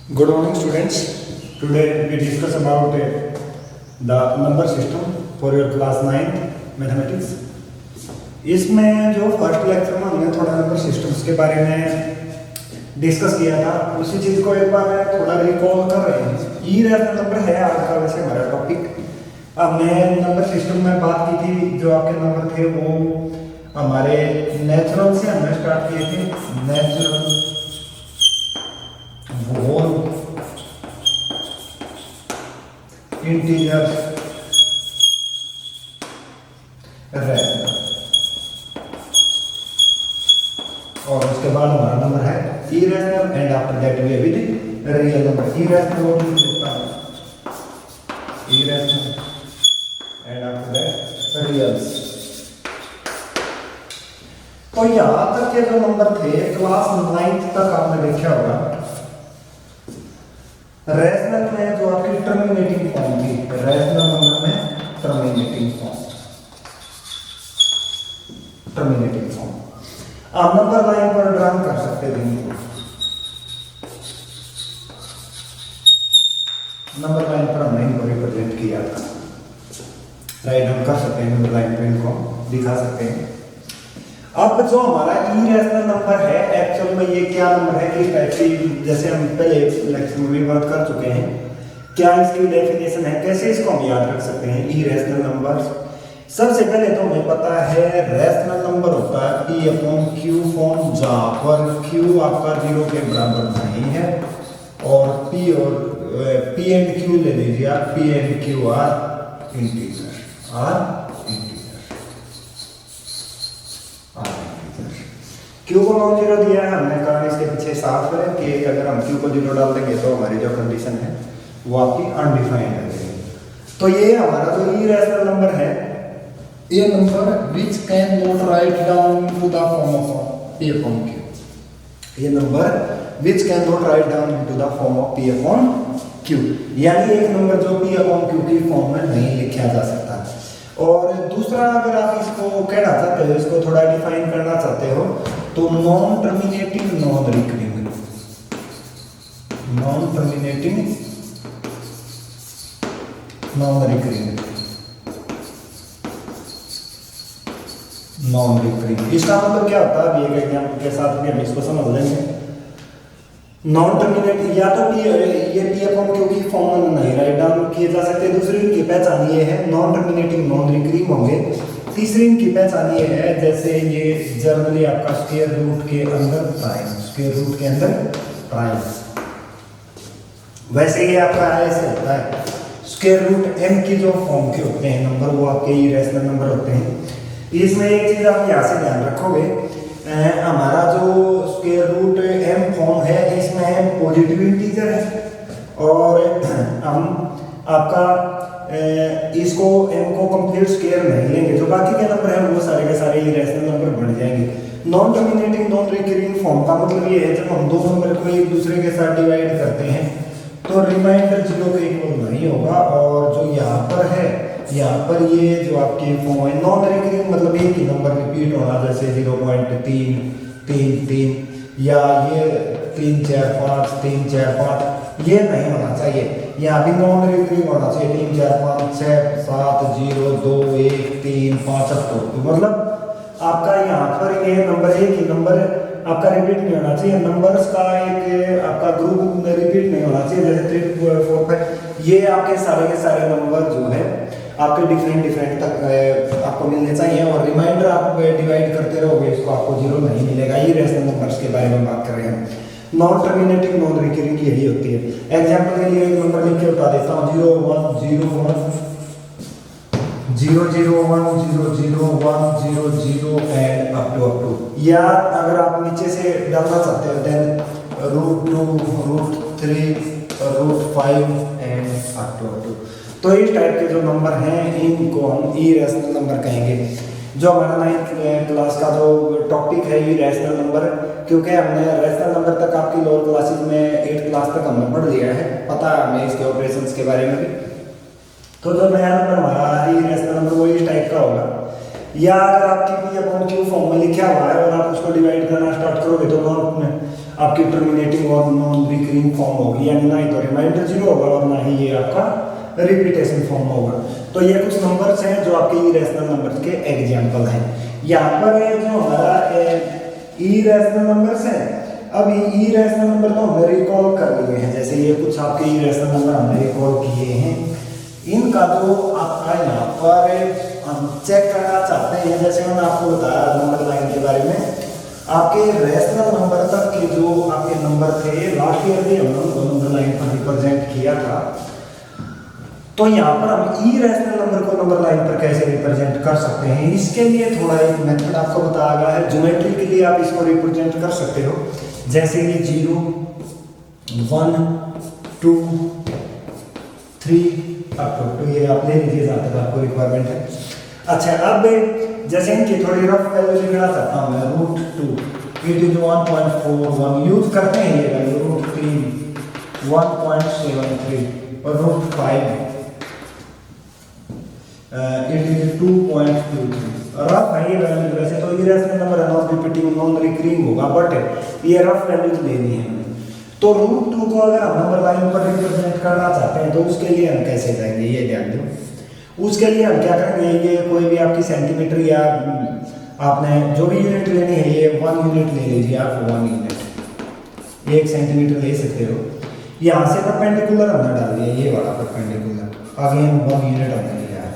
Good morning, students. Today we discuss about the number system for your class 9 mathematics. इसमें जो first lecture में हमने थोड़ा number systems के बारे में डिस्कस किया था, उसी चीज़ को एक बार थोड़ा रिकॉल कर रहे हैं। ई रेशनल नंबर है आज का वैसे हमारा टॉपिक। हमने नंबर सिस्टम में बात की थी, जो आपके नंबर थे वो हमारे नेचुरल से हमने स्टार्ट किए थे। नेचुरल, होल, इंटीजर, रेशनल, और उसके बाद हमारा नंबर है irrational and after that we have with real number. Irrational और irrational and after that reals. तो यहां तक के जो नंबर थे क्लास 9 तक आपने देखा होगा। रेशनल में जो आपकी टर्मिनेटिंग फॉर्म थी, रेशनल नंबर में टर्मिनेटिंग फॉर्म, टर्मिनेटिंग फॉर्म आप नंबर लाइन पर ड्रा कर सकते थे। नंबर लाइन पर हमने इनको रिप्रेजेंट किया था, राइट। हम कर सकते हैं नंबर लाइन पर इनको दिखा सकते हैं। अब जो हमारा इरेशनल नंबर है, एक्चुअल में ये क्या नंबर है, किस टाइप की, जैसे हम पहले लेक्चर में भी बात कर चुके हैं, क्या इसकी डेफिनेशन है, कैसे इसको हम याद रख सकते हैं इरेशनल नंबर। सबसे पहले तो हमें पता है रेशनल नंबर होता है P अपॉन Q फॉर्म, जहां पर Q आपका 0 के बराबर नहीं है, और P एंड Q ले लीजिए आप, P and Q are integer, Q को नॉन जीरो दिया है हमने, कारण इसके पीछे साफ है कि अगर हम Q को जीरो डाल देंगे तो हमारी जो कंडीशन है वो आपकी अनडिफाइंड है। तो ये हमारा जो इरेशनल नंबर है, ये number which can not write down to the form of P upon Q, ये number which can not write down to the form of P upon Q, यानी एक नंबर जो P अपॉन Q की फॉर्म में नहीं लिखा जा सकता। और दूसरा, अगर आप इसको कहना चाहते हो, इसको थोड़ा डिफाइन करना चाहते हो, तो non terminating non recurring, non terminating non recurring, non recurring. इसका मतलब क्या होता है, एक एग्जांपल के साथ भी हम इसको समझ लेंगे। नॉन टर्मिनेट या तो ये P अपॉन Q की फॉर्म में नहीं राइट डाउन किए जा सकते। दूसरी इनकी पहचान ये है, नॉन टर्मिनेटिंग नॉन रिकरिंग होंगे। तीसरी इनकी पहचान ये है, जैसे ये जनरली आपका स्क्वायर रूट के अंदर प्राइम, स्क्वायर रूट के अंदर प्राइम, वैसे ये आपका ऐसे होता है। स्क्वायर रूट m की जो फॉर्म के होते हैं नंबर, वो आपके इरेशनल नंबर होते हैं। इसमें एक चीज आप यहाँ से ध्यान रखोगे, हमारा जो स्क्वायर रूट m फॉर्म है, इसमें m पॉजिटिव इंटीजर है, और हम आपका इसको m को कंप्लीट स्क्वायर नहीं लेंगे, जो बाकी के नंबर हैं वो सारे के सारे इरेशनल नंबर बन जाएंगे। Non terminating non recurring form का मतलब ये है, जब हम दो नंबर को एक दूसरे के साथ डिवाइड करते हैं तो रिमाइंडर 0 के इक्वल नहीं होगा, और जो यहाँ पर है, यहाँ पर ये जो आपकी फॉर्म है नॉन रिकरिंग, मतलब एक ही नंबर रिपीट होना, जैसे 0.333 या ये 3 4 5 3 4 5, ये नहीं होना चाहिए। यहाँ भी नॉन रिकरिंग होना चाहिए, 3 4 5 6 7 0 2 1 3 5 तो मतलब आपका यहाँ पर ये नंबर, एक ही नंबर आपका रिपीट नहीं होना चाहिए। नंबर्स का एक आपका ग्रुप रिपीट नहीं होना चाहिए, जैसे 3 4 5, ये आपके सारे के सारे नंबर जो है आपके डिफरेंट तक आपको मिलने चाहिए, और रिमाइंडर आप डिवाइड करते रहोगे, इसको आपको 0 नहीं मिलेगा। ये रेशनल नंबर्स के बारे में बात कर रहे हैं। नॉन टर्मिनेटिंग नॉन रिकरिंग यही होती है। एग्जांपल के लिए एक नंबर लिख के बता देता हूँ, 0 1 0 1 0 0 1 0 0 1 0 0 एंड अप टू, या अगर आप नीचे से डालना चाहते हो देन √2 √3 √5 एंड अप टू। तो इस टाइप के जो नंबर हैं इनको हम इरेशनल नंबर कहेंगे। जो हमारा 9th क्लास का जो टॉपिक है इरेशनल नंबर, क्योंकि हमने रेशनल नंबर तक आपकी लोअर क्लासेस में 8th क्लास तक हमने पढ़ लिया है, पता है हमें इसके ऑपरेशंस के बारे में भी। तो जो नया नंबर हमारा इरेशनल नंबर वो इस टाइप का होगा, या अगर आपकी पी अपॉन क्यू फॉर्म में लिखा हुआ है और आप उसको डिवाइड करना स्टार्ट करोगे तो नॉन में आपकी टर्मिनेटिंग और नॉन रिकरिंग फॉर्म होगी, यानी ना ही तो रिमाइंडर जीरो होगा और ना ही ये आपका रिपीटेशन फॉर्म होगा। तो ये कुछ नंबर्स हैं जो आपके इरेशनल नंबर्स के एग्जांपल हैं। यहाँ पर जो हमारा इरेशनल नंबर्स हैं, अब इरेशनल नंबर तो हमने रिकॉल कर लिए हैं, जैसे ये कुछ आपके इरेशनल नंबर हमने रिकॉल किए हैं, इनका जो आपका यहाँ पर हम चेक करना चाहते हैं, जैसे मैंने आपको बताया नंबर लाइन के बारे में, आपके रेशनल नंबर तक के जो आपके नंबर थे लास्ट ईयर भी हमने उनको नंबर लाइन पर रिप्रेजेंट किया था। तो यहाँ पर हम ई रेशनल नंबर को नंबर लाइन पर कैसे रिप्रेजेंट कर सकते हैं, इसके लिए थोड़ा एक मेथड आपको बताया गया है। ज्योमेट्री के लिए आप इसको रिप्रेजेंट कर सकते हो, जैसे ये 0 1 2 3 अप टू ये आप ले लीजिए जहाँ तक आपको रिक्वायरमेंट है। अच्छा, अब जैसे इनकी थोड़ी रफ वैल्यू लिखना चाहता हूँ मैं, √2 इट इज 1.41 यूज करते हैं ये वैल्यू, √3 1.73 और √5 इट इज 2.23 रफ है ये वैल्यू। वैसे तो ये रेशनल नंबर है, नॉन रिपीटिंग नॉन रिकरिंग होगा, बट ये रफ वैल्यूज लेनी है। तो √2 को अगर हम नंबर लाइन पर रिप्रेजेंट करना चाहते हैं तो उसके लिए हम कैसे करेंगे, ये ध्यान दो। उसके लिए हम क्या करेंगे, ये कोई भी आपकी सेंटीमीटर या आपने जो भी यूनिट लेनी है, ये 1 यूनिट ले लीजिए आप, 1 यूनिट 1 सेंटीमीटर ले सकते हो। यहाँ से परपेंडिकुलर हमने डाल दिया, ये वाला परपेंडिकुलर, अगेन 1 यूनिट हमने लिया है,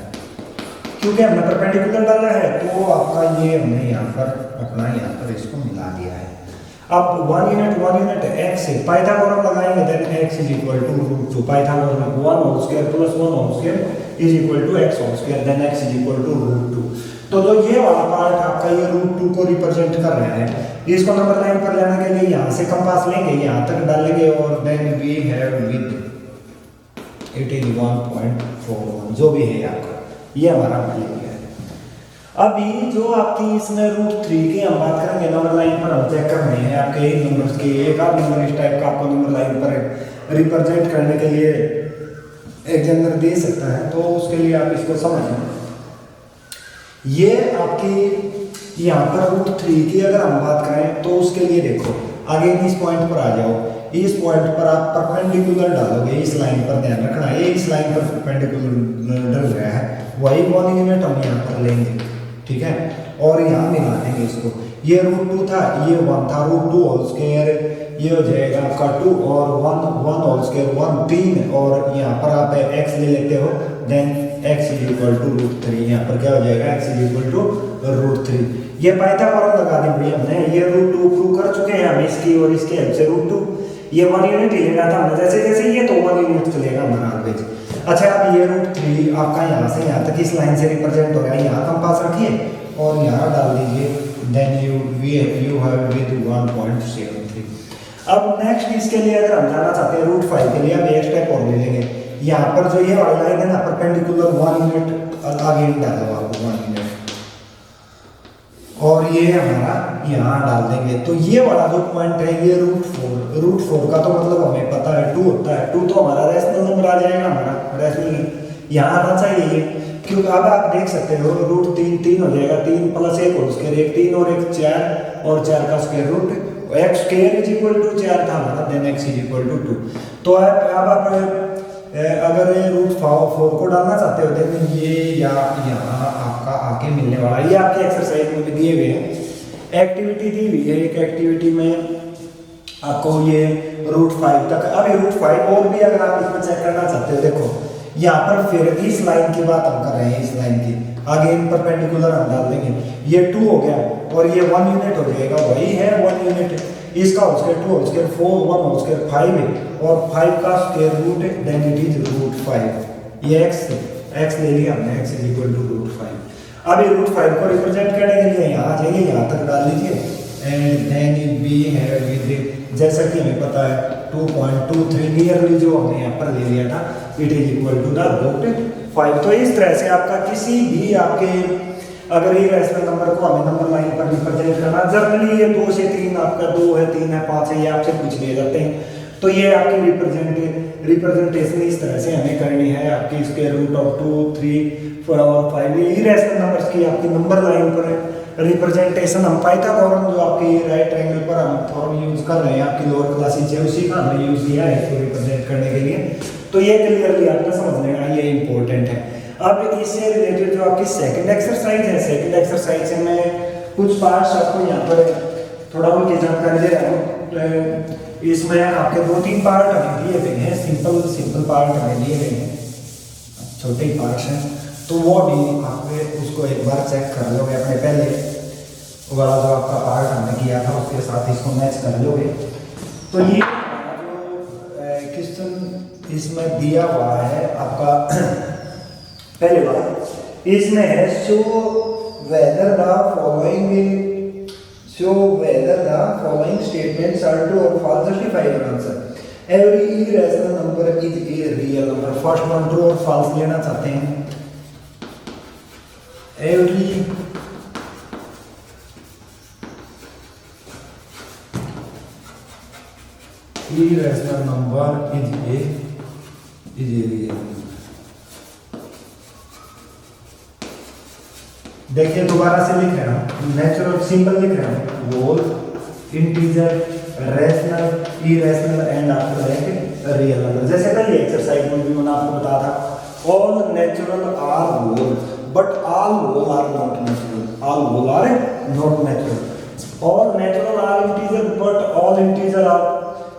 क्योंकि हमने परपेंडिकुलर डाला है तो आपका ये हमने यहाँ पर अपना यहाँ पर इसको मिला दिया है। अब 1 यूनिट x से पाइथागोरस लगाएंगे, then x is equal to √2 Pythagoras 1 whole square plus 1 whole square is equal to x whole square, then x is equal to √2। तो जो ये वाला पार्ट आपका ये √2 को रिप्रेजेंट कर रहा है, इसको नंबर लाइन पर लाने के लिए यहाँ से कंपास लेंगे, यहाँ तक डालेंगे और then we have with it is 1.41 जो भी है आपका, ये हमारा वैल्यू है। अभी जो आपकी इसमें √3 की हम बात करेंगे नंबर लाइन पर, हम चेक करने हैं आपके इन नंबर्स की, एक आध नंबर इस टाइप का आपको नंबर लाइन पर रिप्रेजेंट करने के लिए एग्जामिनर दे सकता है, तो उसके लिए आप इसको समझें। ये आपकी यहाँ पर √3 की अगर हम बात करें तो उसके लिए देखो, आगे इस पॉइंट पर आ जाओ, इस पॉइंट पर आप परपेंडिकुलर डालोगे, इस लाइन पर ध्यान रखना है, इस लाइन पर परपेंडिकुलर डल रहा है, वही 1 यूनिट हम यहाँ पर लेंगे, ठीक है, और यहाँ मिला देंगे इसको। ये √2 था, ये 1 था, √2 होल स्क्वायर ये हो जाएगा आपका 2 और 1 होल स्क्वायर 1 3, और यहाँ पर आप x ले लेते हो, then x is equal to √3, यहाँ पर क्या हो जाएगा x इज इक्वल टू √3। ये पाइथागोरस लगा दी भैया हमने, ये √2 प्रूव कर चुके हैं हम इसकी और इसके हेल्प से √2, ये 1 यूनिट ही लेना था हमने, जैसे जैसे ये तो 1 यूनिट चलेगा हमारा आगे। अच्छा, अब ये √3 आपका यहाँ से यहाँ तक इस लाइन से रिप्रेजेंट हो रहा है, यहाँ कंपास रखिए और यहाँ डाल दीजिए, देन यू हैव विद 1.73। अब नेक्स्ट इसके लिए अगर हम जाना चाहते हैं √5 के लिए, हम एक स्टेप और ले लेंगे, यहाँ पर जो ये वाली लाइन है ना परपेंडिकुलर 1 यूनिट आगे डालो आप 1 यूनिट, और ये हमारा यहाँ डाल देंगे। तो ये वाला जो पॉइंट है ये √4 का तो मतलब हमें पता है 2 होता है, 2 तो हमारा रेशनल नंबर आ जाएगा, हमारा रेशनल यहाँ आना चाहिए ये, क्योंकि अब आप देख सकते हो √3 3 हो जाएगा, 3 प्लस 1 होल स्क्वायर 1 3 और 1 4 और 4 का square root, x square is equal to 4 था हमारा, then x is equal to 2। तो अब आप अगर √4 को डालना चाहते हो, देन ये या यहाँ आपका आगे मिलने वाला, ये आपके एक्सरसाइज में भी दिए हुए हैं, एक्टिविटी दी हुई है, एक एक्टिविटी में आपको ये √5 तक। अब ये √5 और भी अगर आप इसमें चेक करना चाहते हो, देखो यहाँ पर फिर इस लाइन की बात हम कर रहे हैं, इस लाइन की आगे इन परपेंडिकुलर हम डाल देंगे, ये 2 हो गया और ये 1 यूनिट हो जाएगा, वही है 1 यूनिट, इसका whole square 2 whole square 4 1 whole square 5 है और 5 का स्क्वायर रूट है, देन इट इज √5। ये x ले लिया हमने, x इज इक्वल टू √5। अब ये √5 को रिप्रेजेंट करने के लिए यहाँ आ जाइए, यहाँ तक डाल लीजिए, and then we have with, जैसा कि हमें पता है 2.23 नियरली जो हमने यहाँ पर ले लिया था, it is equal to the √5। तो इस तरह से आपका किसी भी आपके अगर ये रेशनल नंबर को हमें नंबर लाइन पर रिप्रेजेंट करना, जनरली ये 2 से 3 आपका 2 है 3 है 5 है, ये आपसे पूछ लिए जाते हैं, तो ये आपकी रिप्रेजेंटेशन इस तरह से हमें करनी है आपकी स्क्वायर रूट ऑफ 2 3 4 और 5 ये इरेशनल नंबर्स की आपकी नंबर लाइन पर रिप्रेजेंटेशन हम पाइथागोरस जो आपकी राइट एंगल पर हम फॉर्म यूज कर रहे हैं आपकी लोअर क्लासेस है उसी का हमने यूज किया है इसको रिप्रेजेंट करने के लिए। तो ये क्लियरली आपको समझ लेना ये इंपॉर्टेंट है। अब इससे रिलेटेड जो आपकी सेकंड एक्सरसाइज है, सेकंड एक्सरसाइज से मैं कुछ पार्ट्स आपको यहाँ पर थोड़ा उनकी जानकारी दे रहा हूँ। इसमें आपके 2-3 पार्ट हमें दिए गए हैं, सिंपल पार्ट हमें दिए गए हैं, छोटे ही पार्ट्स हैं, तो वो भी आप उसको एक बार चेक कर लोगे अपने पहले वाला जो आपका पार्ट हमने किया था उसके साथ इसको मैच कर लोगे। तो ये जो क्वेश्चन इसमें दिया हुआ है आपका पहले बार इसमें है show whether the following statements are true और false, justify your answer. Every irrational number is a real number. First one true और फॉल्स लेना चाहते हैं। Every irrational number is a real. देखिए दोबारा से लिख रहा हूँ, नेचुरल सिंपल लिख रहा हूँ, whole integer rational irrational and after that real number. जैसे पहले एक्सरसाइज में भी मैंने आपको बताया था all natural are whole but all whole are not natural, all whole are not natural. All natural are integer but all integer are,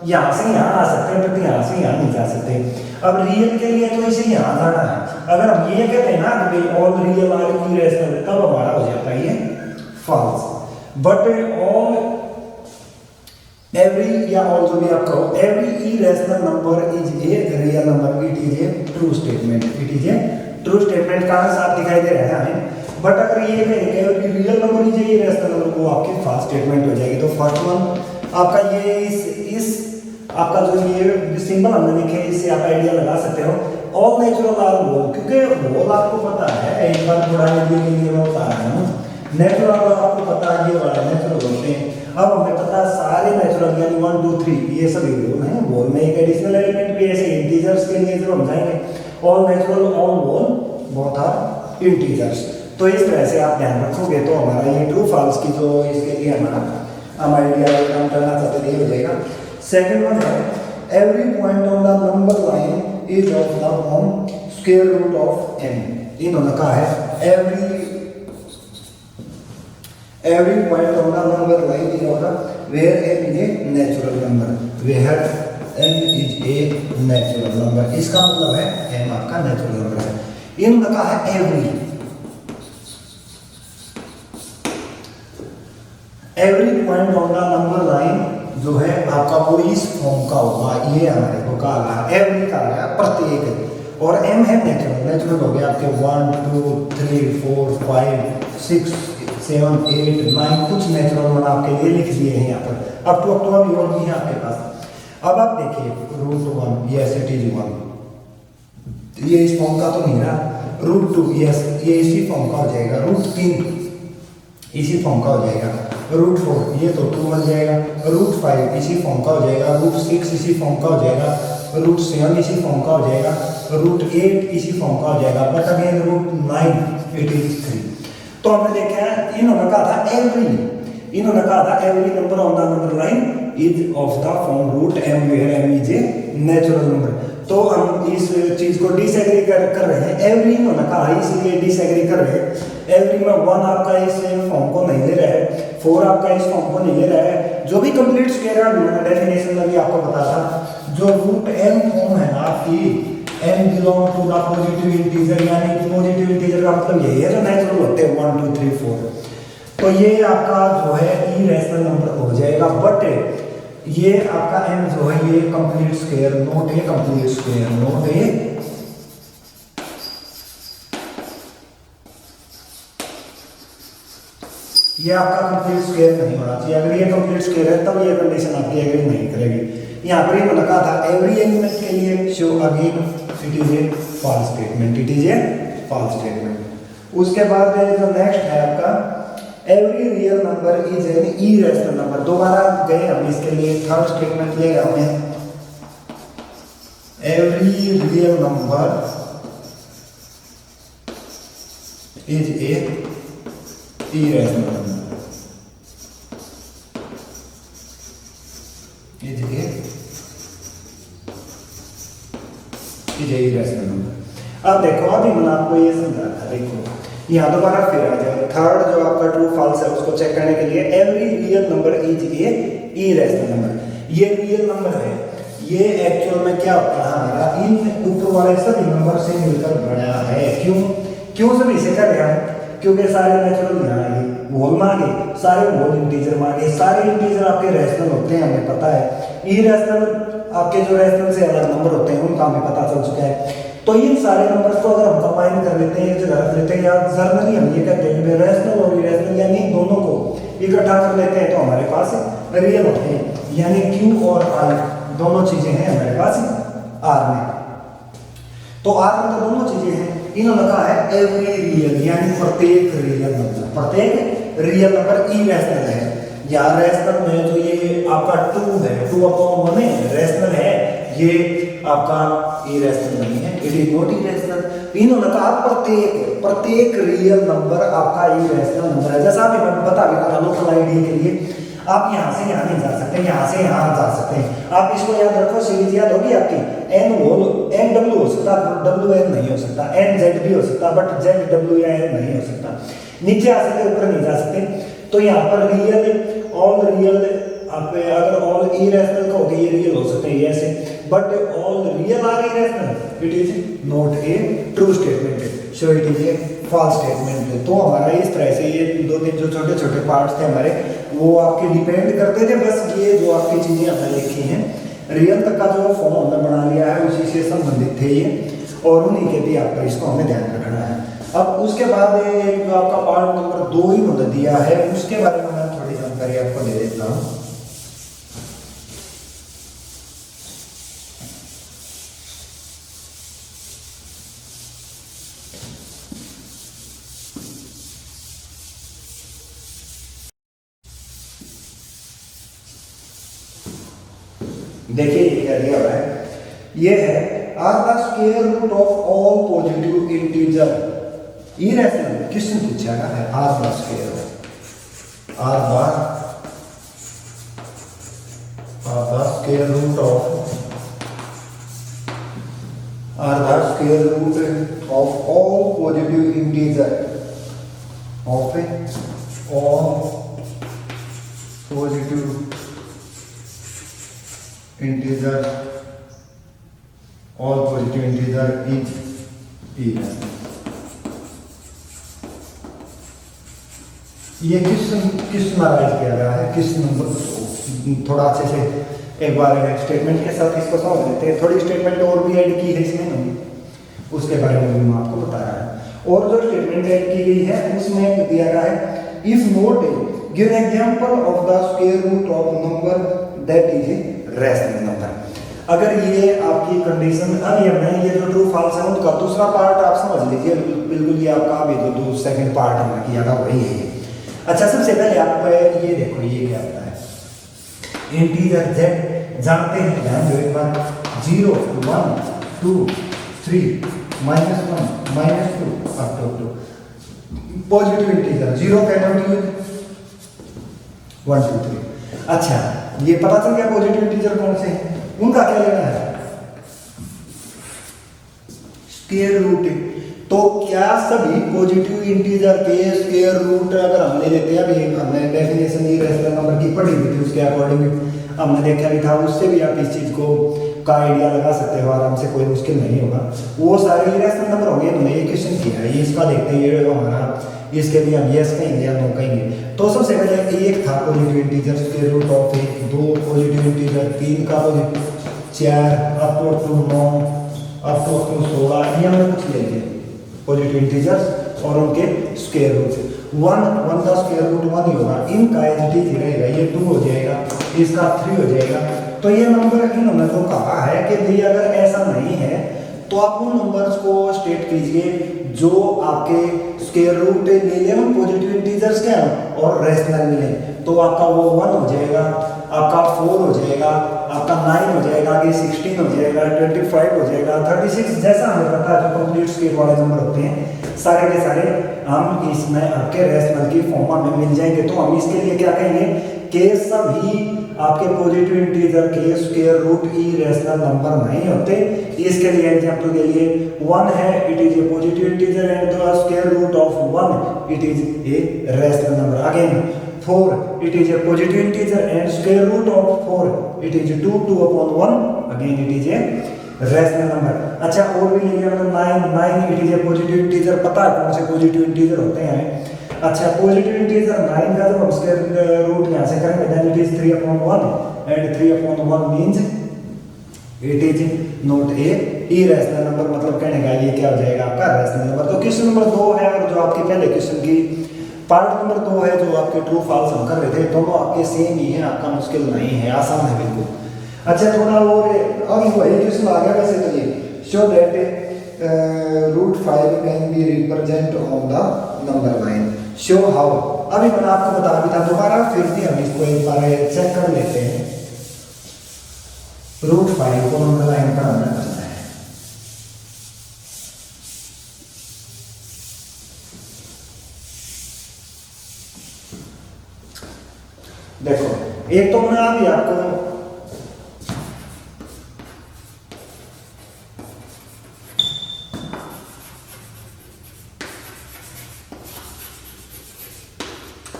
यहाँ से यहाँ आ सकते हैं बट यहाँ से यहाँ नहीं जा सकते। अब रियल के लिए तो इसे यहाँ जाना है। अगर हम ये कहते हैं ना कि ऑल रियल आर इरेशनल तब हमारा हो जाता है ये फॉल्स। बट ऑल एवरी या ऑल जो भी आप कहो every irrational number is a real number, it is A true statement, it is A true statement का साफ दिखाई दे रहा है हमें। बट अगर ये कहें कि every real number is A irrational number वो आपकी फॉल्स स्टेटमेंट हो जाएगी। तो फर्स्ट वन आपका ये इस आपका जो ये सिंबल हमने लिखे इससे आप आइडिया लगा सकते हो। ऑल नेचुरल आर होल, क्योंकि होल आपको पता है, एक बार थोड़ा के लिए मैं बता रहा हूँ, नेचुरल आपको पता है ये वाला नेचुरल होते हैं। अब हमें पता है सारे नेचुरल यानी 1 2 3 ये सभी होल हैं। होल में एक एडिशनल एलिमेंट भी ऐसे इंटीजर्स के लिए जो हम जाएंगे all natural all whole both are integers. तो इस तरह से आप ध्यान रखोगे तो हमारा ये ट्रू फॉल्स की जो इसके लिए हम आइडिया काम करना चाहते थे हो जाएगा। सेकंड वन है every point on the number line is of the form square root of n। इन्होंने कहा है every point on the number line is of the where n is a natural number, where n is a natural number. इसका मतलब है n आपका natural number है। इन्होंने कहा है every point on the number line जो है आपका वो इस फॉर्म का होगा। ये हमारे को कहा गया एवरी कहा गया प्रत्येक, और m है नेचुरल हो गया आपके 1 2 3 4 5 6 7 8 9 कुछ नेचुरल मैंने आपके लिए लिख दिए हैं यहाँ पर। अप टू अभी और भी है आपके पास। अब आप देखिए रूट 1 यस इट इज 1, ये इस फॉर्म का तो नहीं रहा। रूट 2 यस ये इसी फॉर्म का हो जाएगा। रूट 3 इसी फॉर्म का हो जाएगा। रूट 4 ये तो 2 बन जाएगा। रूट 5 इसी फॉर्म का हो जाएगा। रूट 6 इसी फॉर्म का हो जाएगा। रूट 7 इसी फॉर्म का हो जाएगा। रूट 8 इसी फॉर्म का हो जाएगा। But again root 9 it is 3। तो हमने देखा है इन्होंने कहा था every number on the number line is of the form root m where m is a natural number. तो हम इस चीज को डिसएग्री कर रहे हैं। एवरी इन्होंने कहा इसलिए डिसएग्री कर रहे हैं। एवरी में 1 आपका इस फॉर्म को नहीं ले रहा है, 4 आपका इस फॉर्म को नहीं ले रहा है। जो भी कंप्लीट स्क्वायर है मैंने डेफिनेशन में भी आपको बताया था, जो रूट m फॉर्म है ना आपकी m belong to the positive integer, यानी कि पॉजिटिव इंटीजर का मतलब यही है जो नेचुरल होते हैं 1 2 3 4। तो ये आपका जो है इरेशनल नंबर हो जाएगा। बट ये आपका m जो है ये complete square not a complete square, not a ये आपका कंप्लीट स्क्वायर नहीं होना चाहिए। अगर ये कंप्लीट स्क्वायर है तब ये कंडीशन आपकी एग्री नहीं करेगी। यहाँ पर ये लिखा था एवरी एलिमेंट के लिए show again it is a false statement, it is a false statement. उसके बाद जो नेक्स्ट है आपका every real number is an irrational number. दोबारा गए हम इसके लिए थर्ड स्टेटमेंट ले हमें every real number is a irrational number, is a irrational number। अब देखो, अभी मैंने आपको ये समझा था, देखो यहाँ दोबारा फिर आ जाए, थर्ड जो आपका ट्रू फॉल्स है उसको चेक करने के लिए every real number is A irrational number. ये रियल नंबर है, ये एक्चुअल में क्या होता है हमारा, इन ऊपर वाले सभी नंबर से मिलकर बना है। क्यों सभी से कर रहा है? क्योंकि सारे नेचुरल यहाँ आए, होल मांगे, सारे होल इंटीजर मांगे, सारे इंटीजर आपके रैशनल होते हैं, हमें पता है। इरेशनल आपके जो रैशनल से अलग नंबर होते हैं उनका हमें पता चल चुका है। तो इन सारे नंबर्स को अगर हम कंबाइन कर लेते हैं, एक जगह रख लेते हैं, या जर्नली हम ये कहते हैं रैशनल और इरेशनल यानी दोनों को इकट्ठा कर लेते हैं, तो हमारे पास रियल होते हैं। यानी क्यू और आर दोनों चीजें हैं हमारे पास आर में। तो आर में तो दोनों चीजें हैं। इन्होंने कहा है एवरी रियल यानी प्रत्येक रियल नंबर, प्रत्येक रियल नंबर इरेशनल है। या रैशनल में जो ये आपका 2 है, 2/1 है, रैशनल है, ये आपका इरेशनल नहीं है, इट इज नॉट इरेशनल। इन्होंने कहा प्रत्येक रियल नंबर आपका इरेशनल नंबर है। जैसा अभी मैं बता रहा था लोकल आइडिया के लिए, आप यहाँ से यहाँ नहीं जा सकते, यहाँ से यहाँ जा सकते हैं। आप इसको याद रखो, सीरीज याद होगी आपकी, एन डब्ल्यू हो सकता, डब्ल्यू एन नहीं हो सकता, एन जेड भी हो सकता, बट जेड डब्ल्यू या एन नहीं हो सकता। नीचे आ सकते, ऊपर नहीं जा सकते। तो यहाँ पर रियल, ऑल रियल, आप अगर ऑल इरेशनल कहोगे ये रियल हो सकते हैं ऐसे, but all real are irrational, it is not a true statement, so it is a false statement. तो हमारा इस तरह से ये 2-3 जो छोटे छोटे पार्ट्स थे हमारे, वो आपके डिपेंड करते थे। बस ये जो आपकी चीजें हमने लिखी हैं, रियल तक का जो फॉर्म हमने बना लिया है उसी से संबंधित थे ये, और उन्हीं के भी आपका इसको हमें ध्यान रखना है। अब उसके बाद जो आपका पार्ट नंबर 2 ही मुझे दिया है, उसके बारे में मैं थोड़ी जानकारी आपको दे देता हूँ। देखिए ये क्या दिया हुआ है, ये है are the square root of all positive integer irrational. Question पूछा गया है are the square root of all positive integer is irrational. ये किस नाराज किया गया है, किस नंबर, थोड़ा अच्छे से एक बार स्टेटमेंट के साथ इसको समझ लेते हैं। थोड़ी स्टेटमेंट और भी ऐड की है इसमें नहीं, उसके बारे में भी मैं आपको बता रहा है। और जो स्टेटमेंट ऐड की गई है उसमें दिया गया है, if not give an example of the square root of number that is a rational number. अगर ये आपकी कंडीशन, अभी हमने ये जो ट्रू फॉल्स है उनका दूसरा पार्ट आप समझ लीजिए, बिल्कुल ये आपका अभी जो सेकंड पार्ट हमने किया था वही है। अच्छा, सबसे पहले आपको ये देखो, ये क्या होता है, इंटीजर z जानते हैं, ध्यान दो एक बार, 0 1 2 3 -1 -2 up to positive integer 0 can not use 1 2 3। अच्छा, ये पता चल गया पॉजिटिव इंटीजर कौन से हैं, उनका क्या लेना है, स्क्वायर रूट। तो क्या सभी पॉजिटिव इंटीजर के स्क्वायर रूट अगर हम ले लेते हैं, अभी हमने डेफिनेशन इरेशनल नंबर की पढ़ी हुई थी, उसके अकॉर्डिंग हमने देखा भी था, उससे भी आप इस चीज को का आइडिया लगा सकते हो आराम से, कोई मुश्किल नहीं होगा। वो सारे इरेशनल नंबर होंगे, हमने ये क्वेश्चन किया है, ये इसका देखते हैं, ये हमारा इसके लिए हम यस कहेंगे या नो कहेंगे। तो सबसे पहले एक था positive integer square root of 1, 2 positive integer, 3 का positive, 4 up to 9 up to 16, ये हमने कुछ ले लिए पॉजिटिव इंटीजर्स और उनके स्क्वायर रूट। 1 का स्क्वायर रूट 1 ही होगा, इनका एज इट इज रहेगा, ये 2 हो जाएगा, इसका 3 हो जाएगा। तो ये नंबर इन्होंने तो कहा है कि भाई अगर ऐसा नहीं है तो आप उन नंबर्स को स्टेट कीजिए जो आपके स्क्वायर रूट ले लें, पॉजिटिव इंटीजर्स के और रेशनल मिले, तो आपका वो 1 हो जाएगा। आपका 4 हो जाएगा, आपका 9 हो जाएगा, आगे 16 हो जाएगा, 25 हो जाएगा, 36, जैसा हमें पता है जो कंप्लीट स्केल वाले नंबर होते हैं सारे के सारे हम इसमें आपके रेशनल की फॉर्म में मिल जाएंगे। तो हम इसके लिए क्या कहेंगे कि सभी आपके पॉजिटिव इंटीजर के स्क्वायर रूट इरेशनल नंबर नहीं होते। इसके लिए एग्जांपल के लिए 1 है, it is a positive integer and the square root of 1 it is a rational number. Again 4 it is a positive integer and square root of 4 it is 2 upon 1 again it is a rational number। अच्छा और भी ले लिया हमने 9 it is a positive integer, पता है कौन से पॉजिटिव इंटीजर होते हैं हमें। अच्छा पॉजिटिव इंटीजर 9 का जब हम स्क्वायर रूट यहाँ से करेंगे then it is 3 upon 1 and 3 upon 1 means it is not a irrational number, मतलब कहने का ये क्या हो जाएगा आपका रैशनल नंबर। तो क्वेश्चन नंबर 2 है और जो आपके पहले क्वेश्चन की पार्ट नंबर 2 है जो आपके ट्रू फॉल्स हम कर रहे थे, दोनों आपके सेम ही है, आपका मुश्किल नहीं है, आसान है बिल्कुल। अच्छा थोड़ा और अब वही क्वेश्चन आ गया वैसे तो ये show that root 5 can be represent on the number line, show how. अभी मैंने आपको बता भी था, दोबारा फिर भी हम इसको एक बार चेक कर लेते हैं। रूट 5 को नंबर लाइन पर हमने करना है। देखो एक तो मैं अभी आपको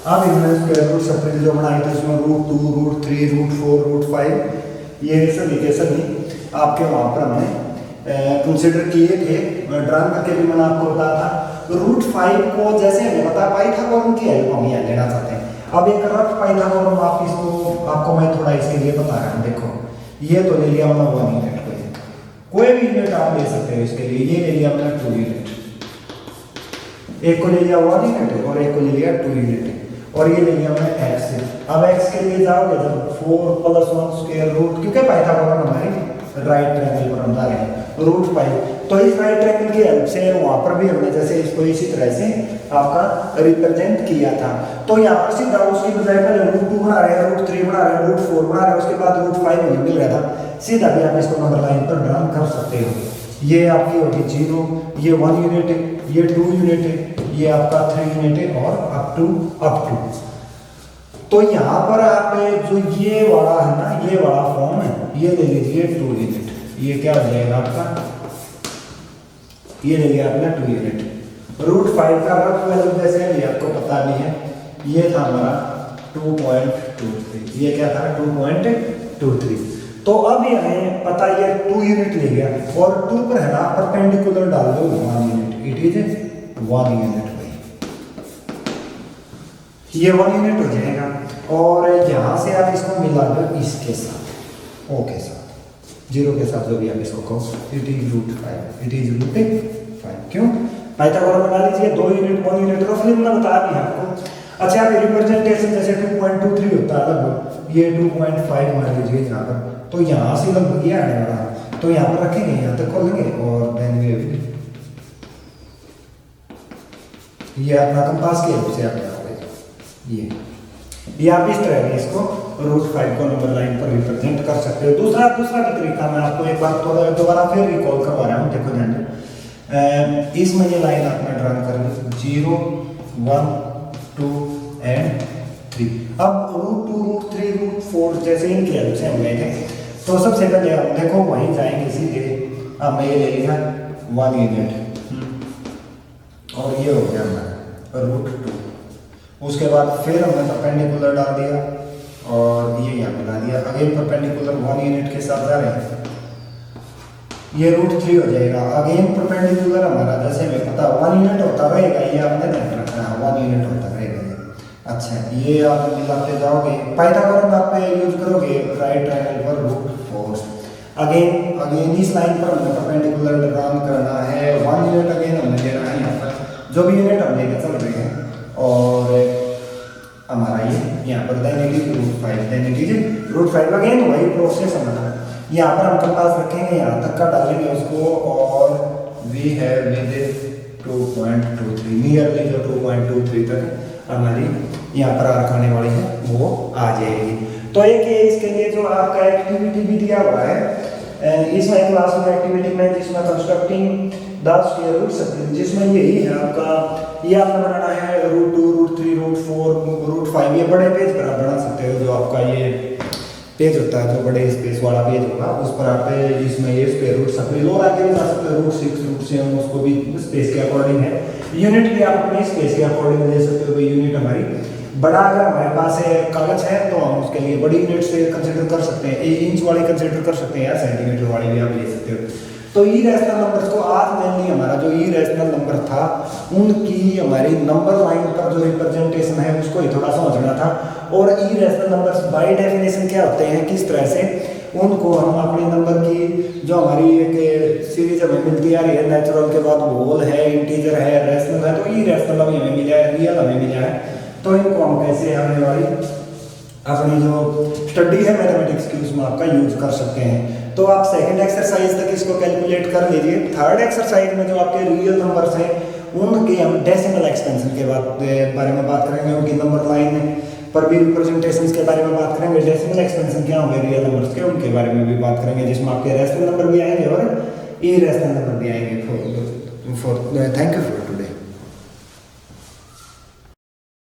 अब इनमें स्क्वायर रूट सेपरेट जो बनाए थे उसमें रूट 2 रूट 3 रूट 4 रूट 5 ये सभी के सभी आपके वहां पर हमने कंसिडर किए थे, ड्रॉ करके भी मैंने आपको बताया था। रूट 5 को जैसे हमें बता पाई था और उनकी हेल्प हम यहाँ लेना चाहते हैं। अब एक रफ पाइथागोरस आप इसको आपको मैं थोड़ा इसके लिए बता रहा हूँ। देखो ये तो ले लिया हमने 1 यूनिट, कोई भी यूनिट आप ले सकते हो इसके लिए। ये ले लिया हमने 2 यूनिट, एक को ले लिया 1 यूनिट और एक को ले लिया 2 यूनिट और ये ले लिया हमने x। अब x के लिए जाओगे जब 4 + 1 स्क्वायर रूट, क्योंकि पाइथागोरस हमारी राइट ट्रायंगल पर हम जा रहे हैं रूट 5, तो इस राइट ट्रायंगल की हेल्प से वहां पर भी हमने जैसे इसको इसी तरह से आपका रिप्रेजेंट किया था। तो यहाँ पर सीधा उसकी बजाय पहले रूट 2 बना रहे हैं, रूट 3 बना रहे हैं, रूट 4 बना रहे हैं, उसके बाद रूट 5 हमें मिल रहा था, सीधा भी आप इसको नंबर लाइन पर ड्रॉ कर सकते हो। ये आपकी होगी 0, ये 1 यूनिट है, ये 2 यूनिट है, ये आपका 3 यूनिट है और अप टू। तो यहाँ पर आप जो ये वाला है ना, ये वाला फॉर्म है, ये ले लीजिए 2 यूनिट, ये क्या हो जाएगा आपका, ये ले लिया आपने 2 यूनिट। रूट 5 का रफ वैल्यू जैसे अभी आपको पता भी है, ये था हमारा 2.23, ये क्या था 2.23। तो अब ये हमें पता ये 2 यूनिट ले गया और 2 पर है ना परपेंडिकुलर डाल दो 1 यूनिट, इट इज 1 यूनिट भाई, ये 1 यूनिट हो जाएगा। और यहाँ से आप इसको मिला दो इसके साथ, ओ के साथ, 0 के साथ, जो भी आप इसको कहो, it is root 5, it is root 5। क्यों पाइथागोरस बना लीजिए 2 यूनिट 1 यूनिट रफली मैंने बताया भी आपको। अच्छा आप रिप्रेजेंटेशन जैसे 2.23 होता है लगभग, ये 2.5 मान लीजिए यहाँ पर, तो यहाँ से लगभग ये आने वाला, तो यहाँ पर रखेंगे, यहाँ तक खोलेंगे और देन ये अपना कंपास की हेल्प से आप जाओगे, ये आप इस तरह से इसको रूट 5 को नंबर लाइन पर रिप्रेजेंट कर सकते हो। दूसरा भी तरीका मैं आपको एक बार थोड़ा दोबारा फिर रिकॉल करवा रहा हूँ। देखो ध्यान, इसमें ये लाइन आपने ड्रॉ कर ली 0 1 2 एंड 3। अब रूट 2 रूट 3 रूट 4 जैसे इनकी हेल्प से हम लेंगे, तो सबसे पहले हम देखो वहीं जाएंगे सीधे, अब मैं ये ले लिया 1 यूनिट और ये हो गया हमारा रूट 2। उसके बाद फिर हमने परपेंडिकुलर डाल दिया और ये यहाँ पे डाल दिया, अगेन परपेंडिकुलर 1 यूनिट के साथ जा रहे हैं, ये रूट 3 हो जाएगा। अगेन परपेंडिकुलर हमारा जैसे हमें पता 1 यूनिट होता रहेगा, ये आपने ध्यान रखना है 1 यूनिट होता रहेगा ये। अच्छा ये आप मिलाते जाओगे, पाइथागोरस आप यूज करोगे राइट ट्रायंगल पर रूट 4। अगेन इस लाइन पर हमें परपेंडिकुलर ड्रॉ करना है 1 यूनिट, अगेन हमने लेना है यहाँ पर जो भी यूनिट हम लेके चल रहे हैं, और हमारा ये यहाँ पर then it is root 5, then it is root 5। Again वही प्रोसेस हमारा, यहाँ पर हम कंपास रखेंगे, यहाँ तक का डालेंगे उसको, और वी हैव विद 2.23 नियरली जो 2.23 तक हमारी यहाँ पर आर्क आने वाली है वो आ जाएगी। तो एक ये इसके लिए जो आपका एक्टिविटी भी दिया हुआ है, इसमें क्लास में एक्टिविटी में जिसमें constructing the square root circle, जिसमें यही है आपका, ये आपने बनाना है √2, √3, √4, √5, ये बड़े पेज पर आप बना सकते हो। जो आपका ये पेज होता है, जो बड़े स्पेस वाला पेज होगा, उस पर आप इसमें ये स्क्वायर रूट सर्किल और आगे भी जा सकते हो, √6, √7, उसको भी स्पेस के अकॉर्डिंग है। यूनिट भी आप अपने स्पेस के अकॉर्डिंग ले सकते हो। यूनिट हमारी बड़ा अगर हमारे पास कागज है तो हम उसके लिए बड़ी यूनिट से कंसिडर कर सकते हैं, 1 इंच वाली कंसिडर कर सकते हैं या सेंटीमीटर वाली भी आप ले सकते हो। तो इरेशनल नंबर्स को आज मेनली हमारा जो इरेशनल नंबर था उनकी हमारी नंबर लाइन पर जो रिप्रेजेंटेशन है उसको ही थोड़ा समझना था। और इरेशनल नंबर्स बाय डेफिनेशन क्या होते हैं, किस तरह से उनको हम अपने नंबर की जो हमारी एक सीरीज हमें मिलती आ रही है, नेचुरल के बाद होल है, इंटीजर है, रैशनल है, तो इरेशनल अभी हमें मिला है, रियल हमें मिला है, तो इनको हम कैसे आने वाली अपनी जो स्टडी है मैथमेटिक्स की उसमें आपका यूज कर सकते हैं। तो आप सेकंड एक्सरसाइज तक इसको कैलकुलेट कर लीजिए। थर्ड एक्सरसाइज में जो आपके रियल नंबर्स हैं उनके हम डेसिमल एक्सपेंशन के बारे में बात करेंगे, उनकी नंबर लाइन पर भी रिप्रेजेंटेशंस के बारे में बात करेंगे, डेसिमल एक्सपेंशन क्या होंगे रियल नंबर्स के उनके बारे में भी बात करेंगे, जिसमें आपके रैशनल नंबर भी आएंगे और इरेशनल नंबर भी आएंगे। Thank you for today.